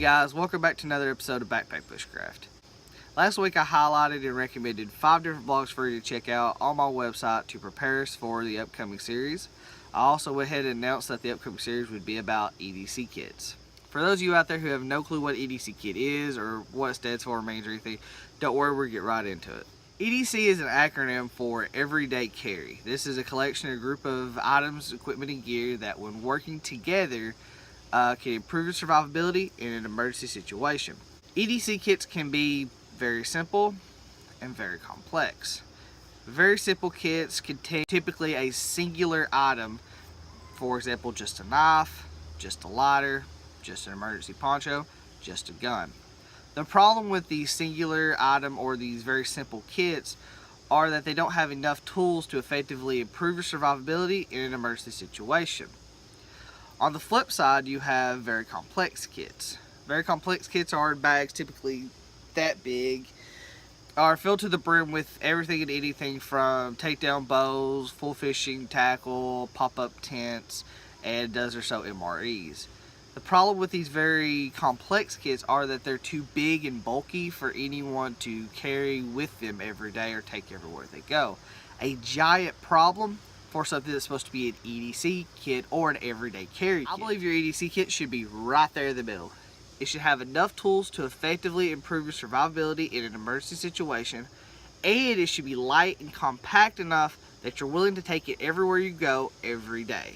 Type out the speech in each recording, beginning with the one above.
guys, welcome back to another episode of Backpack BushCraft. Last week I highlighted and recommended 5 different blogs for you to check out on my website to prepare us for the upcoming series. I also went ahead and announced that the upcoming series would be about EDC kits. For those of you out there who have no clue what EDC kit is or what it stands for or means or anything, don't worry, we'll get right into it. EDC is an acronym for Everyday Carry. This is a collection or group of items, equipment, and gear that when working together can improve your survivability in an emergency situation. EDC kits can be very simple and very complex. Very simple kits contain typically a singular item, for example, just a knife, just a lighter, just an emergency poncho, just a gun. The problem with these singular item or these very simple kits are that they don't have enough tools to effectively improve your survivability in an emergency situation. On the flip side, you have very complex kits. Very complex kits are in bags typically that big, are filled to the brim with everything and anything from takedown bows, full fishing tackle, pop-up tents, and dozen or so MREs. The problem with these very complex kits are that they're too big and bulky for anyone to carry with them every day or take everywhere they go. A giant problem for something that's supposed to be an EDC kit or an everyday carry kit. I believe your EDC kit should be right there in the middle. It should have enough tools to effectively improve your survivability in an emergency situation, and it should be light and compact enough that you're willing to take it everywhere you go every day.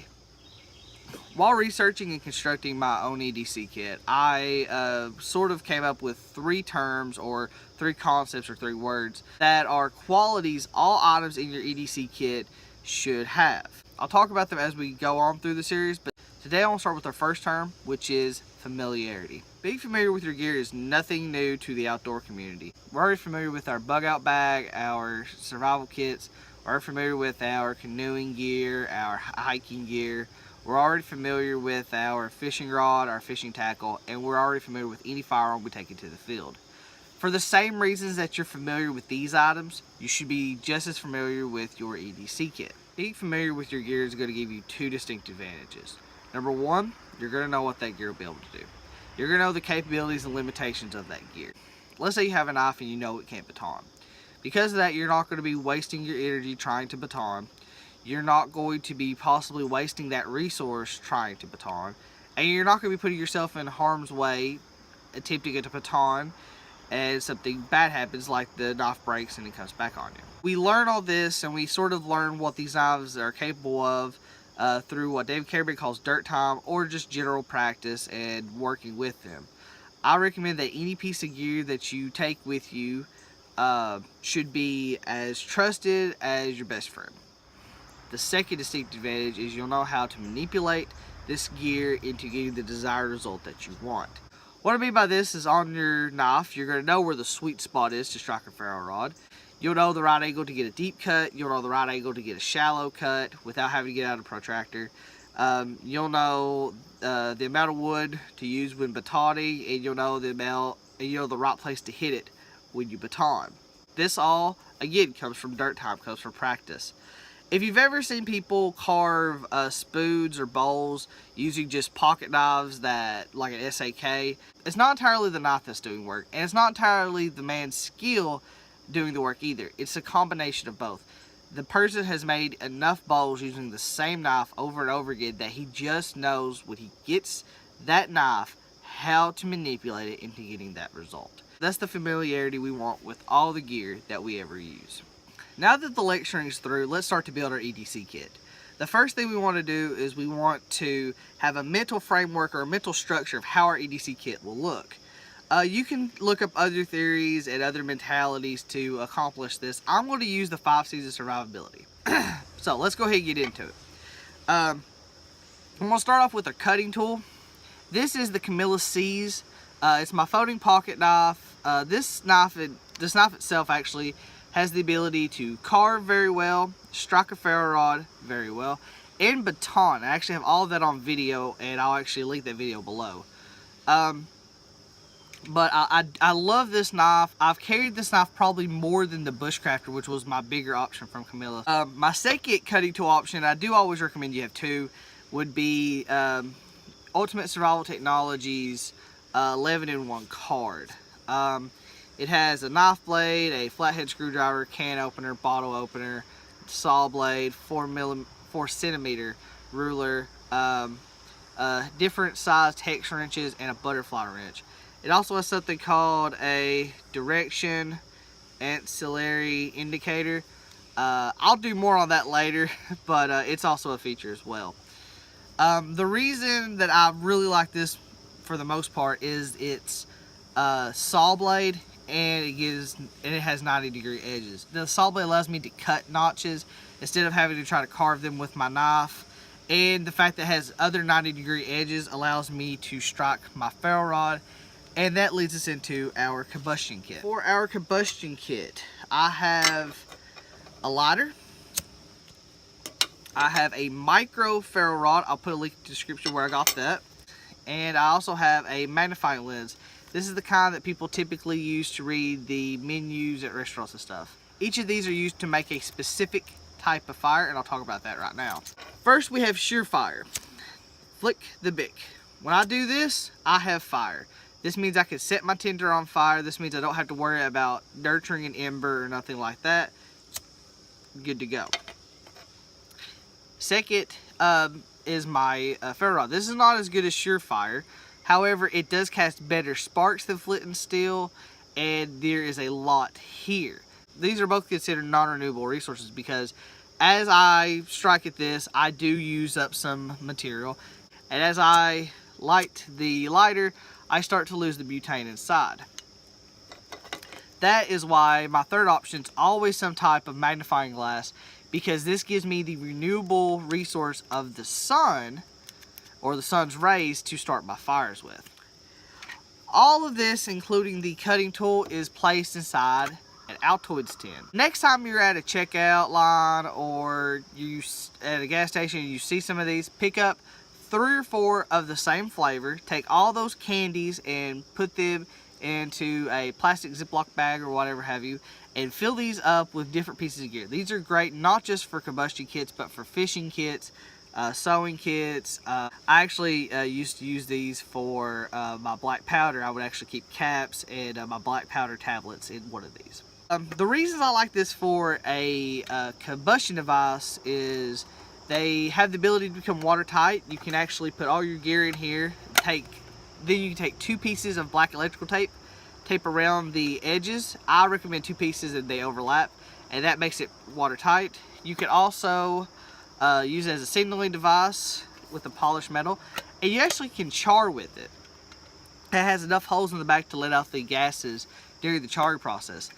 While researching and constructing my own EDC kit, I sort of came up with 3 terms or 3 concepts or 3 words that are qualities all items in your EDC kit should have. I'll talk about them as we go on through the series, but today I want to start with our first term, which is familiarity. Being familiar with your gear is nothing new to the outdoor community. We're already familiar with our bug out bag, our survival kits, we're already familiar with our canoeing gear, our hiking gear. We're already familiar with our fishing rod, our fishing tackle, and we're already familiar with any firearm we take into the field. For the same reasons that you're familiar with these items, you should be just as familiar with your EDC kit. Being familiar with your gear is going to give you 2 distinct advantages. Number 1, you're going to know what that gear will be able to do. You're going to know the capabilities and limitations of that gear. Let's say you have a knife and you know it can't baton. Because of that, you're not going to be wasting your energy trying to baton. You're not going to be possibly wasting that resource trying to baton. And you're not going to be putting yourself in harm's way attempting to baton and something bad happens, like the knife breaks and it comes back on you. We learn all this and we sort of learn what these knives are capable of through what David Carryin calls dirt time or just general practice and working with them. I recommend that any piece of gear that you take with you should be as trusted as your best friend. The second distinct advantage is you'll know how to manipulate this gear into getting the desired result that you want. What I mean by this is on your knife, you're going to know where the sweet spot is to strike a Ferro Rod. You'll know the right angle to get a deep cut. You'll know the right angle to get a shallow cut without having to get out a protractor. You'll know the amount of wood to use when batoning, and you'll know the right place to hit it when you baton. This all, again, comes from dirt time, comes from practice. If you've ever seen people carve spoons or bowls using just pocket knives that, like an SAK, it's not entirely the knife that's doing work, and it's not entirely the man's skill doing the work either. It's a combination of both. The person has made enough bowls using the same knife over and over again that he just knows when he gets that knife how to manipulate it into getting that result. That's the familiarity we want with all the gear that we ever use. Now that the lecturing is through, let's start to build our EDC kit. The first thing we want to do is we want to have a mental framework or a mental structure of how our EDC kit will look. You can look up other theories and other mentalities to accomplish this. I'm going to use the 5 C's of survivability. So let's go ahead and get into it. I'm going to start off with a cutting tool. This is the Camilla C's. It's my folding pocket knife. This knife itself actually has the ability to carve very well, strike a Ferro Rod very well, and baton. I actually have all of that on video, and I'll actually link that video below. But I love this knife. I've carried this knife probably more than the BushCrafter, which was my bigger option from Camilla. My second cutting tool option, I do always recommend you have 2, would be Ultimate Survival Technologies 11 in 1 card. It has a knife blade, a flathead screwdriver, can opener, bottle opener, saw blade, 4 centimeter ruler, different sized hex wrenches, and a butterfly wrench. It also has something called a direction ancillary indicator. I'll do more on that later, but it's also a feature as well. The reason that I really like this for the most part is it's saw blade, and it has 90-degree edges. The saw blade allows me to cut notches instead of having to try to carve them with my knife, and the fact that it has other 90-degree edges allows me to strike my ferro rod, and that leads us into our combustion kit. For our combustion kit, I have a lighter, I have a micro ferro rod, I'll put a link in the description where I got that, and I also have a magnifying lens. This is the kind that people typically use to read the menus at restaurants and stuff. Each of these are used to make a specific type of fire, and I'll talk about that right now. First, we have sheer fire. Flick the bic. When I do this, I have fire. This means I can set my tinder on fire. This means I don't have to worry about nurturing an ember or nothing like that. Good to go. Second is my ferro rod. This is not as good as Surefire. However, it does cast better sparks than flint and steel, and there is a lot here. These are both considered non-renewable resources because as I strike at this, I do use up some material, and as I light the lighter, I start to lose the butane inside. That is why my third option is always some type of magnifying glass, because this gives me the renewable resource of the sun, or the sun's rays, to start my fires with. All of this, including the cutting tool, is placed inside an Altoids tin. Next time you're at a checkout line or you at a gas station and you see some of these, pick up 3 or 4 of the same flavor, take all those candies and put them into a plastic Ziploc bag or whatever have you, and fill these up with different pieces of gear. These are great not just for combustion kits, but for fishing kits, sewing kits. I actually used to use these for my black powder. I would actually keep caps and my black powder tablets in one of these. The reasons I like this for a combustion device is they have the ability to become watertight. You can actually put all your gear in here, then you can take 2 pieces of black electrical tape, tape around the edges. I recommend 2 pieces and they overlap, and that makes it watertight. You can also use it as a signaling device with the polished metal, and you actually can char with it. It has enough holes in the back to let out the gases during the charring process.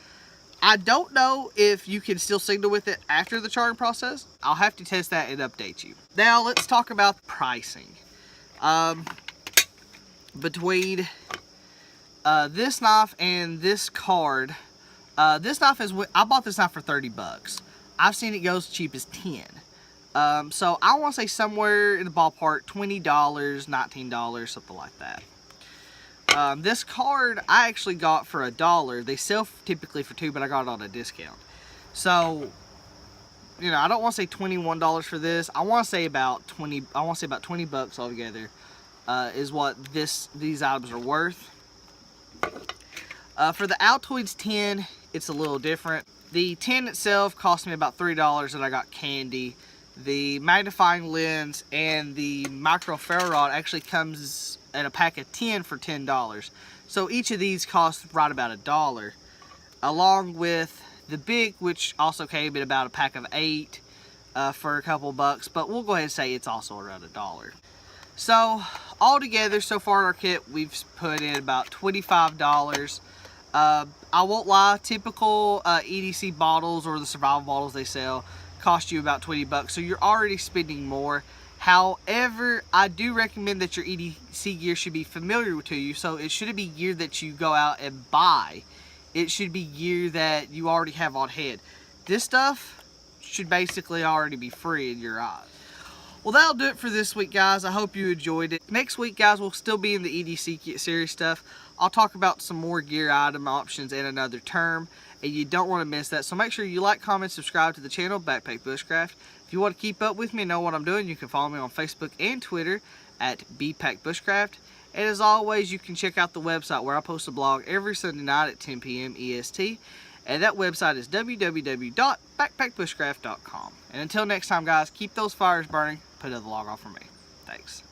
I don't know if you can still signal with it after the charring process. I'll have to test that and update you. Now let's talk about pricing. Between this knife and this card, this knife is, I bought this knife for 30 bucks. I've seen it go as cheap as 10. So I want to say somewhere in the ballpark, $20, $19, something like that. This card I actually got for $1. They sell typically for $2, but I got it on a discount. So, you know, I don't want to say $21 for this. I want to say about 20. I want to say about 20 bucks altogether is what these items are worth. For the Altoids tin, it's a little different. The tin itself cost me about $3, and I got candy. The magnifying lens and the micro ferro rod actually comes at a pack of 10 for $10. So each of these costs right about $1, along with the big, which also came in about a pack of 8 for a couple bucks, but we'll go ahead and say it's also around $1. So altogether, so far in our kit, we've put in about $25. I won't lie, typical EDC bottles or the survival bottles they sell cost you about 20 bucks, so you're already spending more. However, I do recommend that your EDC gear should be familiar to you, so it shouldn't be gear that you go out and buy. It should be gear that you already have on hand. This stuff should basically already be free in your eyes. Well, that'll do it for this week, guys. I hope you enjoyed it. Next week, guys, we'll still be in the EDC kit series stuff. I'll talk about some more gear item options and another term, and you don't want to miss that. So make sure you like, comment, subscribe to the channel, Backpack Bushcraft. If you want to keep up with me and know what I'm doing, you can follow me on Facebook and Twitter at BPackBushcraft. And as always, you can check out the website where I post a blog every Sunday night at 10 p.m. EST. And that website is www.backpackbushcraft.com. And until next time, guys, keep those fires burning. Put another log on for me. Thanks.